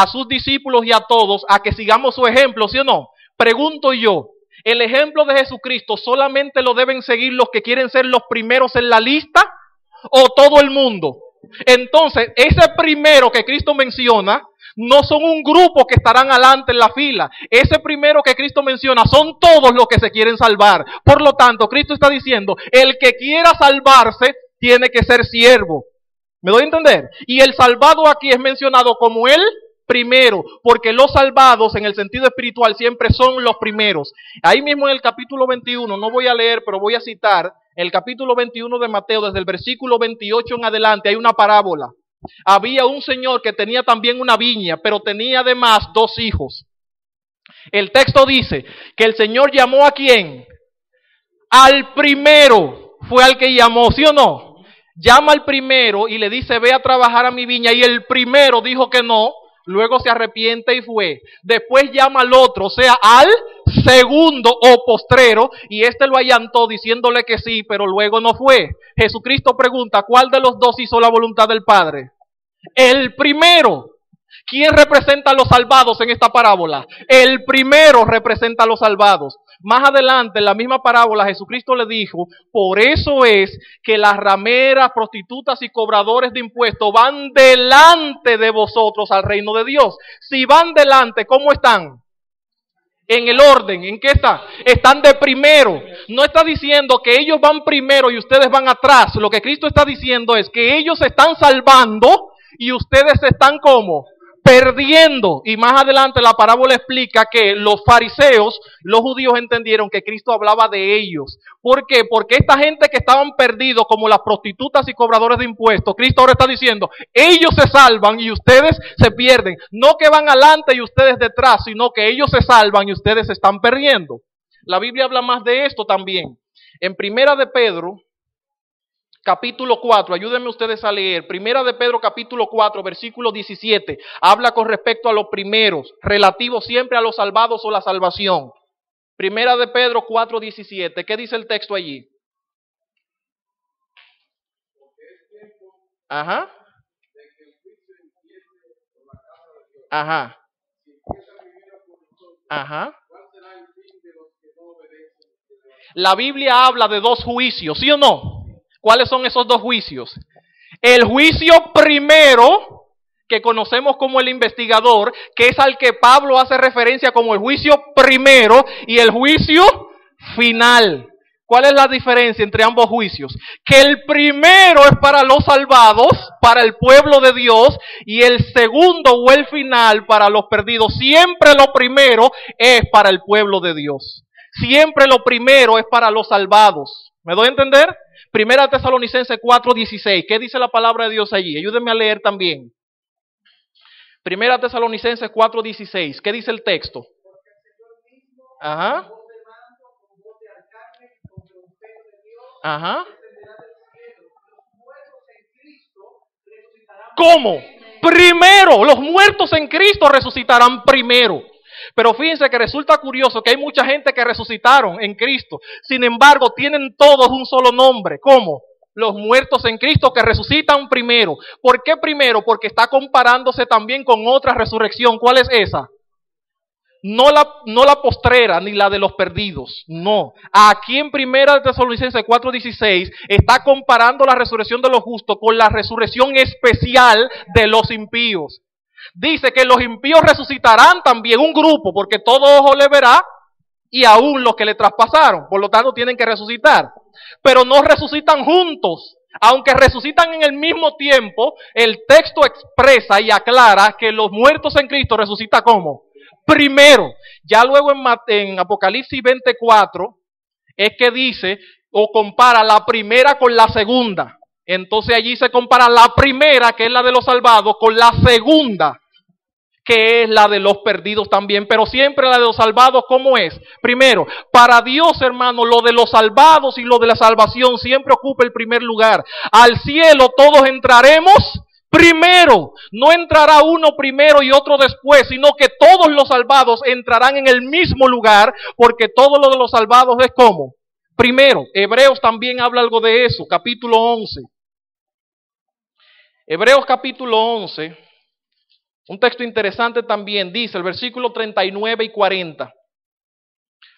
a sus discípulos y a todos a que sigamos su ejemplo, ¿sí o no? Pregunto yo, ¿el ejemplo de Jesucristo solamente lo deben seguir los que quieren ser los primeros en la lista o todo el mundo? Entonces, ese primero que Cristo menciona no son un grupo que estarán adelante en la fila. Ese primero que Cristo menciona son todos los que se quieren salvar. Por lo tanto, Cristo está diciendo, el que quiera salvarse tiene que ser siervo. ¿Me doy a entender? Y el salvado aquí es mencionado como el primero, porque los salvados en el sentido espiritual siempre son los primeros. Ahí mismo en el capítulo 21, no voy a leer, pero voy a citar el capítulo 21 de Mateo, desde el versículo 28 en adelante, hay una parábola. Había un señor que tenía también una viña, pero tenía además 2 hijos. El texto dice que el Señor llamó ¿a quién? Al primero, fue al que llamó, ¿sí o no? Llama al primero y le dice, ve a trabajar a mi viña, y el primero dijo que no. Luego se arrepiente y fue. Después llama al otro, o sea, al segundo o postrero, y este lo allantó diciéndole que sí, pero luego no fue. Jesucristo pregunta, ¿cuál de los 2 hizo la voluntad del Padre? El primero. ¿Quién representa a los salvados en esta parábola? El primero representa a los salvados. Más adelante, en la misma parábola, Jesucristo le dijo, por eso es que las rameras, prostitutas y cobradores de impuestos van delante de vosotros al reino de Dios. Si van delante, ¿cómo están? En el orden, ¿en qué están? Están de primero. No está diciendo que ellos van primero y ustedes van atrás. Lo que Cristo está diciendo es que ellos se están salvando y ustedes están ¿cómo? Perdiendo. Y más adelante la parábola explica que los fariseos, los judíos entendieron que Cristo hablaba de ellos. ¿Por qué? Porque esta gente que estaban perdidos, como las prostitutas y cobradores de impuestos, Cristo ahora está diciendo, ellos se salvan y ustedes se pierden. No que van adelante y ustedes detrás, sino que ellos se salvan y ustedes se están perdiendo. La Biblia habla más de esto también. En Primera de Pedro, capítulo 4, ayúdenme ustedes a leer. Primera de Pedro, capítulo 4, versículo 17. Habla con respecto a los primeros, relativo siempre a los salvados o la salvación. Primera de Pedro 4, 17. ¿Qué dice el texto allí? Ajá. Ajá. Ajá. La Biblia habla de 2 juicios, ¿sí o no? ¿Cuáles son esos 2 juicios? El juicio primero, que conocemos como el investigador, que es al que Pablo hace referencia como el juicio primero, y el juicio final. ¿Cuál es la diferencia entre ambos juicios? Que el primero es para los salvados, para el pueblo de Dios, y el segundo o el final para los perdidos. Siempre lo primero es para el pueblo de Dios. Siempre lo primero es para los salvados. ¿Me doy a entender? Primera Tesalonicenses 4:16. ¿Qué dice la palabra de Dios allí? Ayúdenme a leer también. Primera Tesalonicenses 4:16. ¿Qué dice el texto? Ajá. Ajá. ¿Cómo? Primero, los muertos en Cristo resucitarán primero. Pero fíjense que resulta curioso que hay mucha gente que resucitaron en Cristo. Sin embargo, tienen todos un solo nombre. ¿Cómo? Los muertos en Cristo que resucitan primero. ¿Por qué primero? Porque está comparándose también con otra resurrección. ¿Cuál es esa? No la postrera ni la de los perdidos, no. Aquí en Primera Tesalonicenses 4:16 está comparando la resurrección de los justos con la resurrección especial de los impíos. Dice que los impíos resucitarán también, un grupo, porque todo ojo le verá y aún los que le traspasaron, por lo tanto tienen que resucitar. Pero no resucitan juntos. Aunque resucitan en el mismo tiempo, el texto expresa y aclara que los muertos en Cristo resucitan ¿cómo? Primero. Ya luego en Apocalipsis 24 es que dice o compara la primera con la segunda. Entonces allí se compara la primera, que es la de los salvados, con la segunda, que es la de los perdidos también. Pero siempre la de los salvados, ¿cómo es? Primero, para Dios, hermano, lo de los salvados y lo de la salvación siempre ocupa el primer lugar. Al cielo todos entraremos primero. No entrará uno primero y otro después, sino que todos los salvados entrarán en el mismo lugar, porque todo lo de los salvados es ¿cómo? Primero. Hebreos también habla algo de eso, capítulo 11. Hebreos capítulo 11. Un texto interesante también dice el versículo 39 y 40.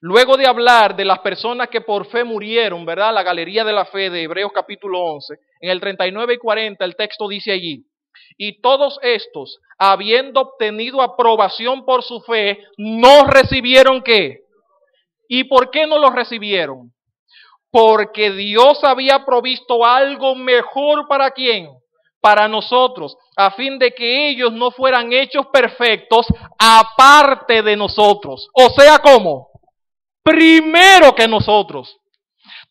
Luego de hablar de las personas que por fe murieron, ¿verdad? La galería de la fe de Hebreos capítulo 11. En el 39 y 40 el texto dice allí: y todos estos, habiendo obtenido aprobación por su fe, no recibieron ¿qué? ¿Y por qué no lo recibieron? Porque Dios había provisto algo mejor ¿para quién? Para nosotros, a fin de que ellos no fueran hechos perfectos aparte de nosotros. O sea, ¿cómo? Primero que nosotros.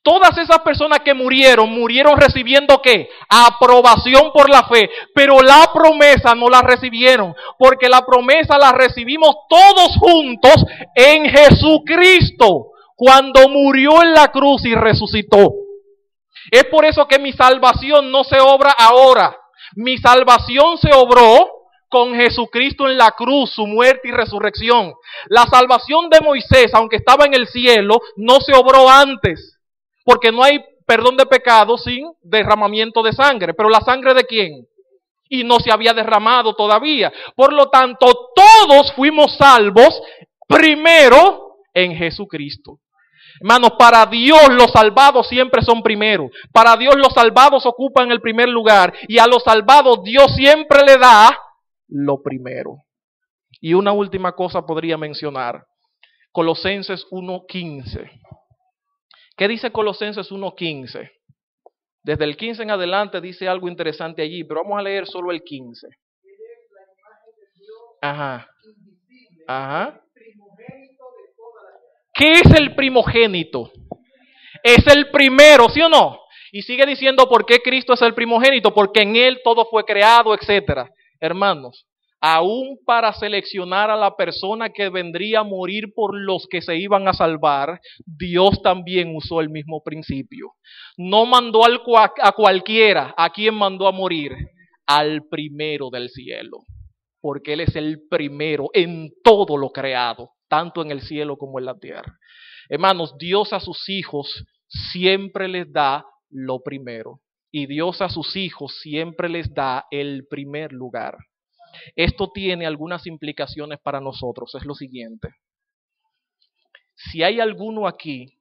Todas esas personas que murieron recibiendo ¿qué? Aprobación por la fe, pero la promesa no la recibieron, porque la promesa la recibimos todos juntos en Jesucristo, cuando murió en la cruz y resucitó. Es por eso que mi salvación no se obra ahora. Mi salvación se obró con Jesucristo en la cruz, su muerte y resurrección. La salvación de Moisés, aunque estaba en el cielo, no se obró antes, porque no hay perdón de pecados sin derramamiento de sangre. ¿Pero la sangre de quién? Y no se había derramado todavía. Por lo tanto, todos fuimos salvos primero en Jesucristo. Hermanos, para Dios los salvados siempre son primero. Para Dios los salvados ocupan el primer lugar. Y a los salvados Dios siempre le da lo primero. Y una última cosa podría mencionar. Colosenses 1:15. ¿Qué dice Colosenses 1:15? Desde el 15 en adelante dice algo interesante allí, pero vamos a leer solo el 15. Ajá. Ajá. ¿Qué es el primogénito? Es el primero, ¿sí o no? Y sigue diciendo por qué Cristo es el primogénito, porque en Él todo fue creado, etcétera. Hermanos, aún para seleccionar a la persona que vendría a morir por los que se iban a salvar, Dios también usó el mismo principio. No mandó a cualquiera. ¿A quién mandó a morir? Al primero del cielo, porque Él es el primero en todo lo creado, tanto en el cielo como en la tierra. Hermanos, Dios a sus hijos siempre les da lo primero. Y Dios a sus hijos siempre les da el primer lugar. Esto tiene algunas implicaciones para nosotros. Es lo siguiente. Si hay alguno aquí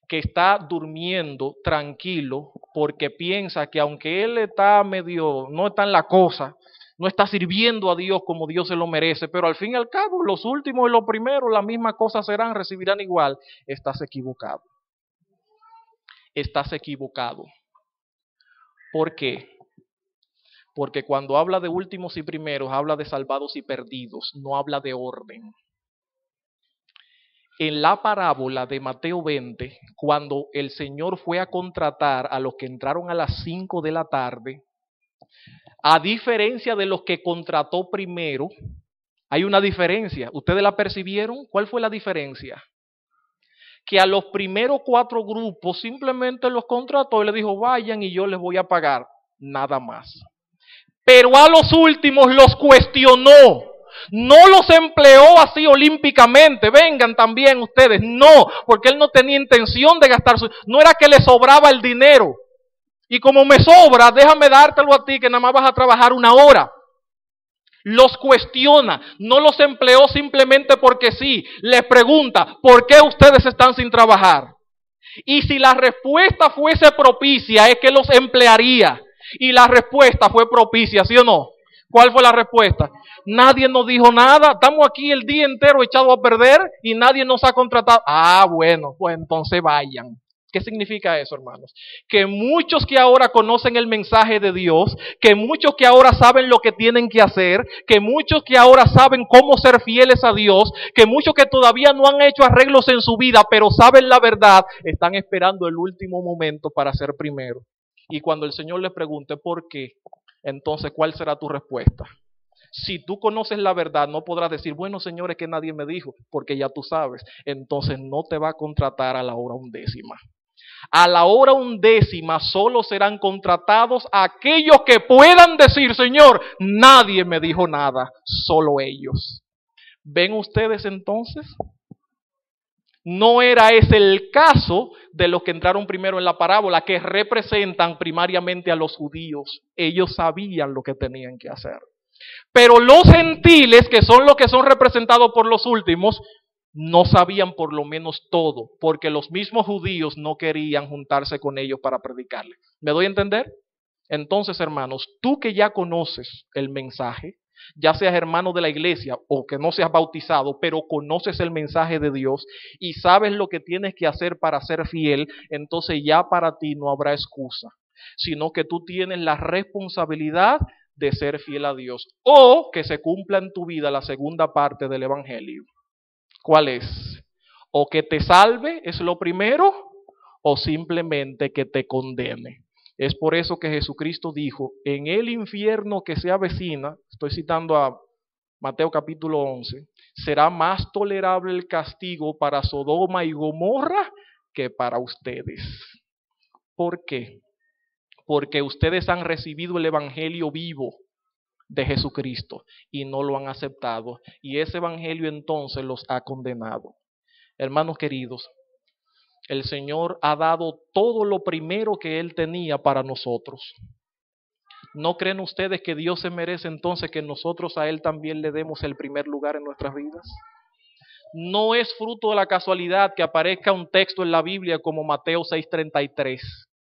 que está durmiendo tranquilo porque piensa que aunque él está medio, no está en la cosa, no está sirviendo a Dios como Dios se lo merece, pero al fin y al cabo los últimos y los primeros la misma cosa serán, recibirán igual, estás equivocado. Estás equivocado. ¿Por qué? Porque cuando habla de últimos y primeros, habla de salvados y perdidos, no habla de orden. En la parábola de Mateo 20, cuando el Señor fue a contratar a los que entraron a las 5 de la tarde, a diferencia de los que contrató primero, hay una diferencia. ¿Ustedes la percibieron? ¿Cuál fue la diferencia? Que a los primeros 4 grupos simplemente los contrató y les dijo, vayan y yo les voy a pagar, nada más. Pero a los últimos los cuestionó. No los empleó así olímpicamente, vengan también ustedes, no, porque él no tenía intención de gastar no era que le sobraba el dinero, y como me sobra, déjame dártelo a ti que nada más vas a trabajar 1 hora. Los cuestiona, no los empleó simplemente porque sí, les pregunta, ¿por qué ustedes están sin trabajar? Y si la respuesta fuese propicia, es que los emplearía, y la respuesta fue propicia, ¿sí o no? ¿Cuál fue la respuesta? Nadie nos dijo nada, estamos aquí el día entero echados a perder y nadie nos ha contratado. Ah, bueno, pues entonces vayan. ¿Qué significa eso, hermanos? Que muchos que ahora conocen el mensaje de Dios, que muchos que ahora saben lo que tienen que hacer, que muchos que ahora saben cómo ser fieles a Dios, que muchos que todavía no han hecho arreglos en su vida, pero saben la verdad, están esperando el último momento para ser primero. Y cuando el Señor les pregunte por qué, entonces, ¿cuál será tu respuesta? Si tú conoces la verdad, no podrás decir, bueno, Señor, es que nadie me dijo, porque ya tú sabes. Entonces no te va a contratar a la hora 11. A la hora 11 solo serán contratados aquellos que puedan decir, Señor, nadie me dijo nada, solo ellos. ¿Ven ustedes entonces? No era ese el caso de los que entraron primero en la parábola, que representan primariamente a los judíos. Ellos sabían lo que tenían que hacer. Pero los gentiles, que son los que son representados por los últimos, no sabían por lo menos todo, porque los mismos judíos no querían juntarse con ellos para predicarle. ¿Me doy a entender? Entonces, hermanos, tú que ya conoces el mensaje, ya seas hermano de la iglesia o que no seas bautizado, pero conoces el mensaje de Dios y sabes lo que tienes que hacer para ser fiel, entonces ya para ti no habrá excusa, sino que tú tienes la responsabilidad de ser fiel a Dios o que se cumpla en tu vida la segunda parte del evangelio. ¿Cuál es? O que te salve, es lo primero, o simplemente que te condene. Es por eso que Jesucristo dijo, en el infierno que se avecina, estoy citando a Mateo capítulo 11, será más tolerable el castigo para Sodoma y Gomorra que para ustedes. ¿Por qué? Porque ustedes han recibido el evangelio vivo de Jesucristo y no lo han aceptado, y ese evangelio entonces los ha condenado. Hermanos queridos, el Señor ha dado todo lo primero que Él tenía para nosotros. ¿No creen ustedes que Dios se merece entonces que nosotros a Él también le demos el primer lugar en nuestras vidas? No es fruto de la casualidad que aparezca un texto en la Biblia como Mateo 6:33.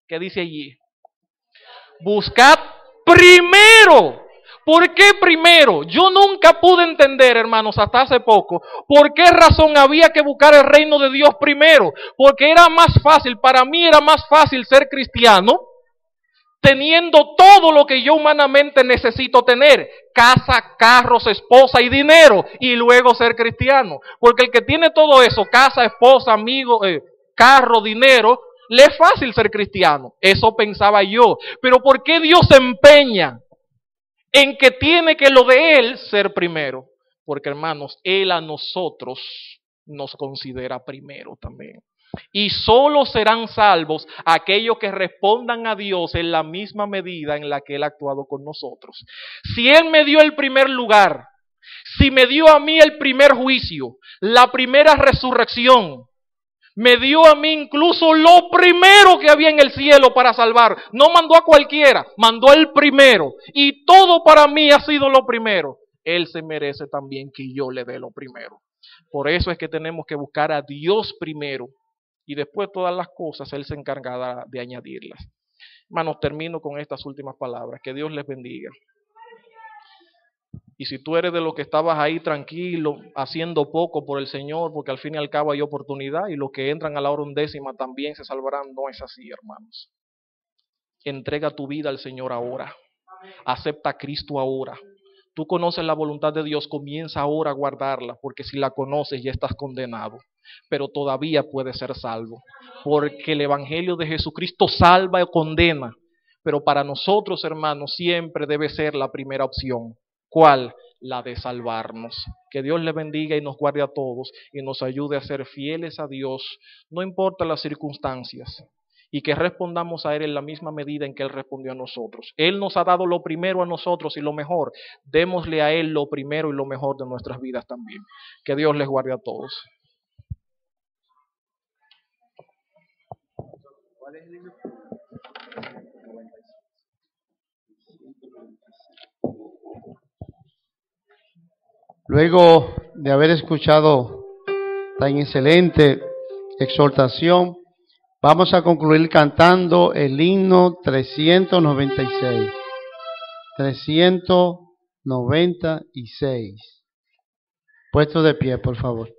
¿Qué dice allí? Buscad primero. ¿Por qué primero? Yo nunca pude entender, hermanos, hasta hace poco, por qué razón había que buscar el reino de Dios primero. Porque era más fácil, para mí era más fácil ser cristiano teniendo todo lo que yo humanamente necesito tener: casa, carros, esposa y dinero, y luego ser cristiano. Porque el que tiene todo eso, casa, esposa, amigo, carro, dinero, le es fácil ser cristiano. Eso pensaba yo. Pero ¿por qué Dios se empeña en que tiene que lo de Él ser primero? Porque, hermanos, Él a nosotros nos considera primero también. Y solo serán salvos aquellos que respondan a Dios en la misma medida en la que Él ha actuado con nosotros. Si Él me dio el primer lugar, si me dio a mí el primer juicio, la primera resurrección, me dio a mí incluso lo primero que había en el cielo para salvar. No mandó a cualquiera, mandó el primero. Y todo para mí ha sido lo primero. Él se merece también que yo le dé lo primero. Por eso es que tenemos que buscar a Dios primero. Y después todas las cosas Él se encargará de añadirlas. Hermanos, termino con estas últimas palabras. Que Dios les bendiga. Y si tú eres de los que estabas ahí tranquilo, haciendo poco por el Señor, porque al fin y al cabo hay oportunidad, y los que entran a la hora 11ª también se salvarán, no es así, hermanos. Entrega tu vida al Señor ahora. Acepta a Cristo ahora. Tú conoces la voluntad de Dios, comienza ahora a guardarla, porque si la conoces ya estás condenado. Pero todavía puedes ser salvo, porque el Evangelio de Jesucristo salva o condena. Pero para nosotros, hermanos, siempre debe ser la primera opción. ¿Cuál? La de salvarnos. Que Dios le bendiga y nos guarde a todos y nos ayude a ser fieles a Dios, no importa las circunstancias, y que respondamos a Él en la misma medida en que Él respondió a nosotros. Él nos ha dado lo primero a nosotros y lo mejor. Démosle a Él lo primero y lo mejor de nuestras vidas también. Que Dios les guarde a todos. Luego de haber escuchado tan excelente exhortación, vamos a concluir cantando el himno 396. 396. Puesto de pie, por favor.